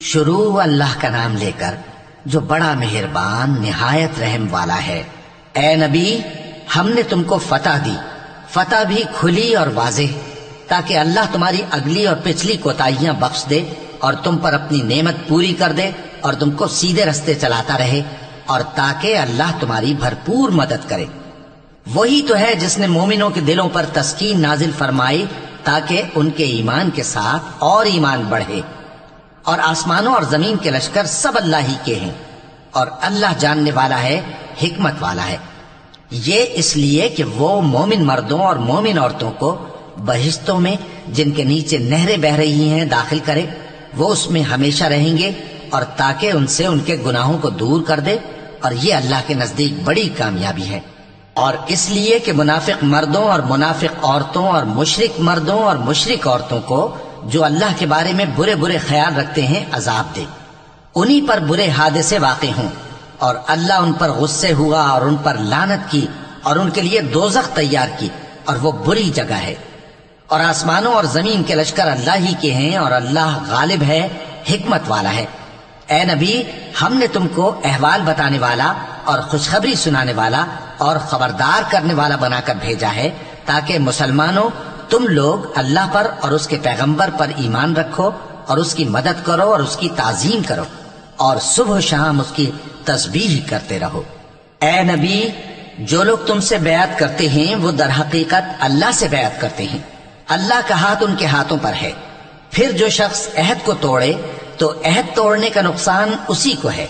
شروع اللہ کا نام لے کر جو بڑا مہربان نہایت رحم والا ہے۔ اے نبی، ہم نے تم کو فتح دی، فتح بھی کھلی اور واضح، تاکہ اللہ تمہاری اگلی اور پچھلی کوتاہیاں بخش دے اور تم پر اپنی نعمت پوری کر دے اور تم کو سیدھے رستے چلاتا رہے، اور تاکہ اللہ تمہاری بھرپور مدد کرے۔ وہی تو ہے جس نے مومنوں کے دلوں پر تسکین نازل فرمائی تاکہ ان کے ایمان کے ساتھ اور ایمان بڑھے، اور آسمانوں اور زمین کے لشکر سب اللہ ہی کے ہیں، اور اللہ جاننے والا ہے، حکمت والا ہے۔ یہ اس لیے کہ وہ مومن مردوں اور مومن عورتوں کو بہشتوں میں جن کے نیچے نہریں بہہ رہی ہیں داخل کرے، وہ اس میں ہمیشہ رہیں گے، اور تاکہ ان سے ان کے گناہوں کو دور کر دے، اور یہ اللہ کے نزدیک بڑی کامیابی ہے۔ اور اس لیے کہ منافق مردوں اور منافق عورتوں اور مشرک مردوں اور مشرک عورتوں کو جو اللہ کے بارے میں برے برے خیال رکھتے ہیں عذاب دے، انہی پر برے حادثے واقع ہوں، اور اللہ ان پر غصے ہوا اور ان پر لعنت کی اور ان کے لیے دوزخ تیار کی، اور وہ بری جگہ ہے۔ اور آسمانوں اور زمین کے لشکر اللہ ہی کے ہیں، اور اللہ غالب ہے، حکمت والا ہے۔ اے نبی، ہم نے تم کو احوال بتانے والا اور خوشخبری سنانے والا اور خبردار کرنے والا بنا کر بھیجا ہے، تاکہ مسلمانوں تم لوگ اللہ پر اور اس کے پیغمبر پر ایمان رکھو اور اس کی مدد کرو اور اس کی تعظیم کرو، اور صبح و شام اس کی تسبیح کرتے رہو۔ اے نبی، جو لوگ تم سے بیعت کرتے ہیں وہ در حقیقت اللہ سے بیعت کرتے ہیں، اللہ کا ہاتھ ان کے ہاتھوں پر ہے۔ پھر جو شخص عہد کو توڑے تو عہد توڑنے کا نقصان اسی کو ہے،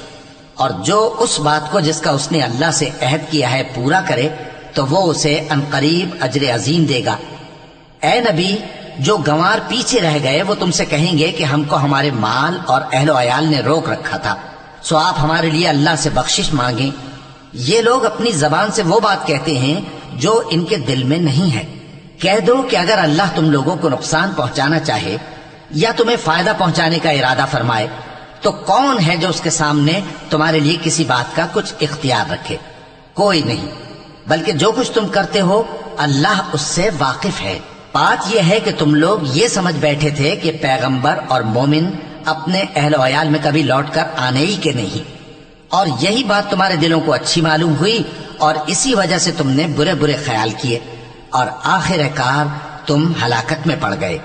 اور جو اس بات کو جس کا اس نے اللہ سے عہد کیا ہے پورا کرے تو وہ اسے عنقریب اجر عظیم دے گا۔ اے نبی، جو گنوار پیچھے رہ گئے وہ تم سے کہیں گے کہ ہم کو ہمارے مال اور اہل و عیال نے روک رکھا تھا، سو آپ ہمارے لیے اللہ سے بخشش مانگیں۔ یہ لوگ اپنی زبان سے وہ بات کہتے ہیں جو ان کے دل میں نہیں ہے۔ کہہ دو کہ اگر اللہ تم لوگوں کو نقصان پہنچانا چاہے یا تمہیں فائدہ پہنچانے کا ارادہ فرمائے تو کون ہے جو اس کے سامنے تمہارے لیے کسی بات کا کچھ اختیار رکھے؟ کوئی نہیں، بلکہ جو کچھ تم کرتے ہو اللہ اس سے واقف ہے۔ بات یہ ہے کہ تم لوگ یہ سمجھ بیٹھے تھے کہ پیغمبر اور مومن اپنے اہل و عیال میں کبھی لوٹ کر آنے ہی کے نہیں، اور یہی بات تمہارے دلوں کو اچھی معلوم ہوئی، اور اسی وجہ سے تم نے برے برے خیال کیے، اور آخر کار تم ہلاکت میں پڑ گئے۔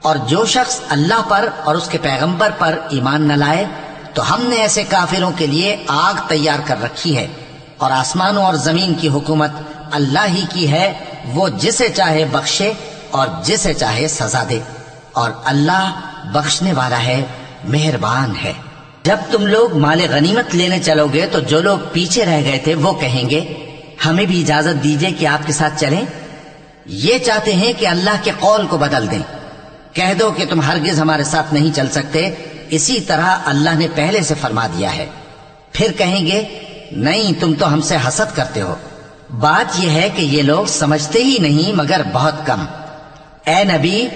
اور جو شخص اللہ پر اور اس کے پیغمبر پر ایمان نہ لائے تو ہم نے ایسے کافروں کے لیے آگ تیار کر رکھی ہے، اور آسمانوں اور زمین کی حکومت اللہ ہی کی ہے، وہ جسے چاہے بخشے اور جسے چاہے سزا دے، اور اللہ بخشنے والا ہے، مہربان ہے۔ جب تم لوگ مال غنیمت لینے چلو گے تو جو لوگ پیچھے رہ گئے تھے وہ کہیں گے ہمیں بھی اجازت دیجیے کہ آپ کے ساتھ چلیں۔ یہ چاہتے ہیں کہ اللہ کے قول کو بدل دیں۔ کہہ دو کہ تم ہرگز ہمارے ساتھ نہیں چل سکتے، اسی طرح اللہ نے پہلے سے فرما دیا ہے۔ پھر کہیں گے نہیں، تم تو ہم سے حسد کرتے ہو۔ بات یہ ہے کہ یہ لوگ سمجھتے ہی نہیں مگر بہت کم۔ اے نبی،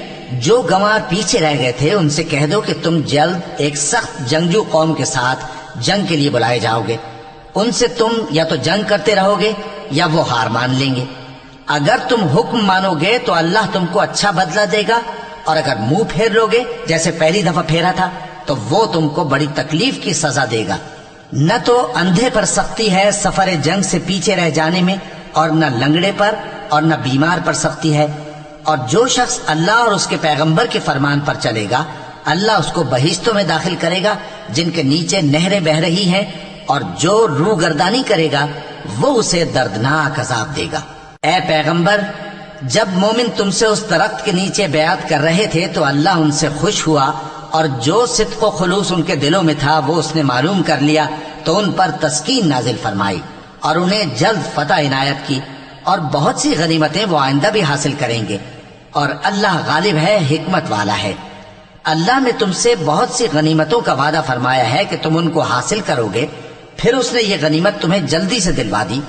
جو گنوار پیچھے رہ گئے تھے ان سے کہہ دو کہ تم جلد ایک سخت جنگجو قوم کے ساتھ جنگ کے لیے بلائے جاؤ گے، ان سے تم یا تو جنگ کرتے رہو گے یا وہ ہار مان لیں گے۔ اگر تم حکم مانو گے تو اللہ تم کو اچھا بدلہ دے گا، اور اگر منہ پھیر لو گے جیسے پہلی دفعہ پھیرا تھا تو وہ تم کو بڑی تکلیف کی سزا دے گا۔ نہ تو اندھے پر سختی ہے سفر جنگ سے پیچھے رہ جانے میں، اور نہ لنگڑے پر اور نہ بیمار پر سختی ہے۔ اور جو شخص اللہ اور اس کے پیغمبر کے فرمان پر چلے گا اللہ اس کو بہشتوں میں داخل کرے گا جن کے نیچے نہریں بہہ رہی ہیں، اور جو روگردانی کرے گا وہ اسے دردناک عذاب دے گا۔ اے پیغمبر، جب مومن تم سے اس درخت کے نیچے بیعت کر رہے تھے تو اللہ ان سے خوش ہوا، اور جو صدق و خلوص ان کے دلوں میں تھا وہ اس نے معلوم کر لیا تو ان پر تسکین نازل فرمائی اور انہیں جلد فتح عنایت کی، اور بہت سی غنیمتیں وہ آئندہ بھی حاصل کریں گے، اور اللہ غالب ہے، حکمت والا ہے۔ اللہ نے تم سے بہت سی غنیمتوں کا وعدہ فرمایا ہے کہ تم ان کو حاصل کرو گے، پھر اس نے یہ غنیمت تمہیں جلدی سے دلوا دی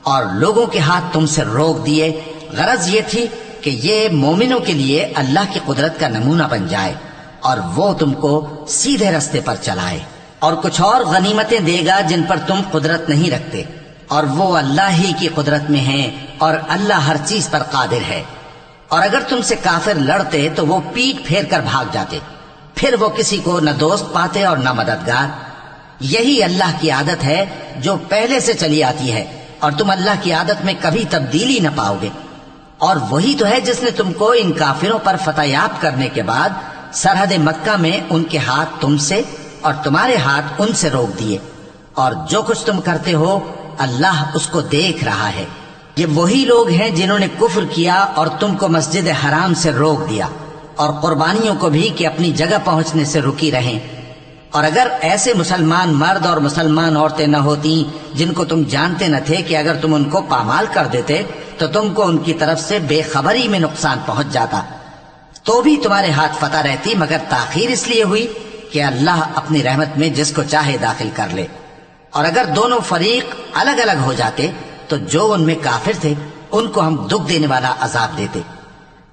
اور لوگوں کے ہاتھ تم سے روک دیے۔ غرض یہ تھی کہ یہ مومنوں کے لیے اللہ کی قدرت کا نمونہ بن جائے اور وہ تم کو سیدھے رستے پر چلائے، اور کچھ اور غنیمتیں دے گا جن پر تم قدرت نہیں رکھتے، اور وہ اللہ ہی کی قدرت میں ہیں، اور اللہ ہر چیز پر قادر ہے۔ اور اگر تم سے کافر لڑتے تو وہ پیٹ پھیر کر بھاگ جاتے، پھر وہ کسی کو نہ دوست پاتے اور نہ مددگار۔ یہی اللہ کی عادت ہے جو پہلے سے چلی آتی ہے، اور تم اللہ کی عادت میں کبھی تبدیلی نہ پاؤ گے۔ اور وہی تو ہے جس نے تم کو ان کافروں پر فتح یاب کرنے کے بعد سرحد مکہ میں ان کے ہاتھ تم سے اور تمہارے ہاتھ ان سے روک دیے، اور جو کچھ تم کرتے ہو اللہ اس کو دیکھ رہا ہے۔ یہ وہی لوگ ہیں جنہوں نے کفر کیا اور تم کو مسجد حرام سے روک دیا، اور قربانیوں کو بھی کہ اپنی جگہ پہنچنے سے رکی رہیں۔ اور اگر ایسے مسلمان مرد اور مسلمان عورتیں نہ ہوتی جن کو تم جانتے نہ تھے کہ اگر تم ان کو پامال کر دیتے تو تم کو ان کی طرف سے بے خبری میں نقصان پہنچ جاتا، تو بھی تمہارے ہاتھ فتح رہتی، مگر تاخیر اس لیے ہوئی کہ اللہ اپنی رحمت میں جس کو چاہے داخل کر لے۔ اور اگر دونوں فریق الگ الگ ہو جاتے تو جو ان میں کافر تھے ان کو ہم دکھ دینے والا عذاب دیتے۔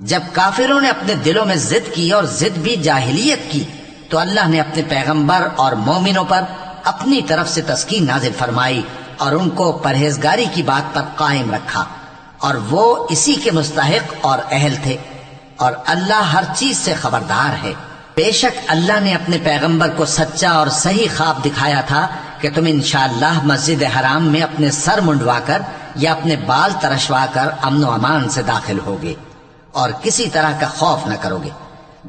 جب کافروں نے اپنے دلوں میں ضد کی، اور ضد بھی جاہلیت کی، تو اللہ نے اپنے پیغمبر اور مومنوں پر اپنی طرف سے تسکین نازل فرمائی اور ان کو پرہیزگاری کی بات پر قائم رکھا، اور وہ اسی کے مستحق اور اہل تھے، اور اللہ ہر چیز سے خبردار ہے۔ بے شک اللہ نے اپنے پیغمبر کو سچا اور صحیح خواب دکھایا تھا کہ تم انشاءاللہ مسجد حرام میں اپنے سر منڈوا کر یا اپنے بال ترشوا کر امن و امان سے داخل ہوگے اور کسی طرح کا خوف نہ کرو گے۔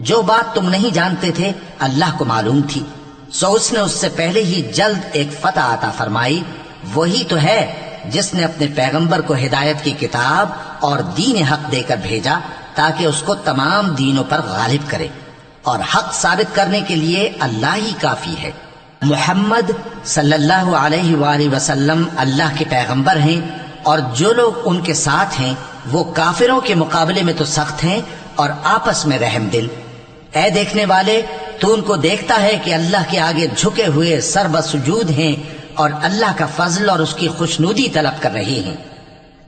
جو بات تم نہیں جانتے تھے اللہ کو معلوم تھی، سو اس نے اس سے پہلے ہی جلد ایک فتح عطا فرمائی۔ وہی تو ہے جس نے اپنے پیغمبر کو ہدایت کی کتاب اور دین حق دے کر بھیجا تاکہ اس کو تمام دینوں پر غالب کرے، اور حق ثابت کرنے کے لیے اللہ ہی کافی ہے۔ محمد صلی اللہ علیہ وآلہ وسلم اللہ کے پیغمبر ہیں، اور جو لوگ ان کے ساتھ ہیں وہ کافروں کے مقابلے میں تو سخت ہیں اور آپس میں رحم دل۔ اے دیکھنے والے، تو ان کو دیکھتا ہے کہ اللہ کے آگے جھکے ہوئے سر بسجود ہیں اور اللہ کا فضل اور اس کی خوشنودی طلب کر رہے ہیں۔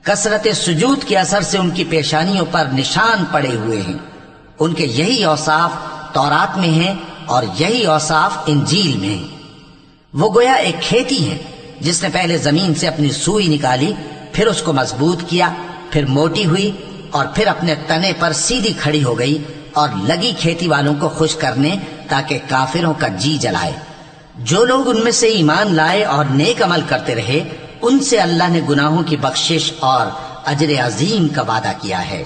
کثرت سجود کے اثر سے ان کی پیشانیوں پر نشان پڑے ہوئے ہیں۔ ان کے یہی اوصاف تورات میں ہیں اور یہی اوصاف انجیل میں ہیں۔ وہ گویا ایک کھیتی ہے جس نے پہلے زمین سے اپنی سوئی نکالی، پھر اس کو مضبوط کیا، پھر موٹی ہوئی، اور پھر اپنے تنے پر سیدھی کھڑی ہو گئی، اور لگی کھیتی والوں کو خوش کرنے تاکہ کافروں کا جی جلائے۔ جو لوگ ان میں سے ایمان لائے اور نیک عمل کرتے رہے ان سے اللہ نے گناہوں کی بخشش اور اجر عظیم کا وعدہ کیا ہے۔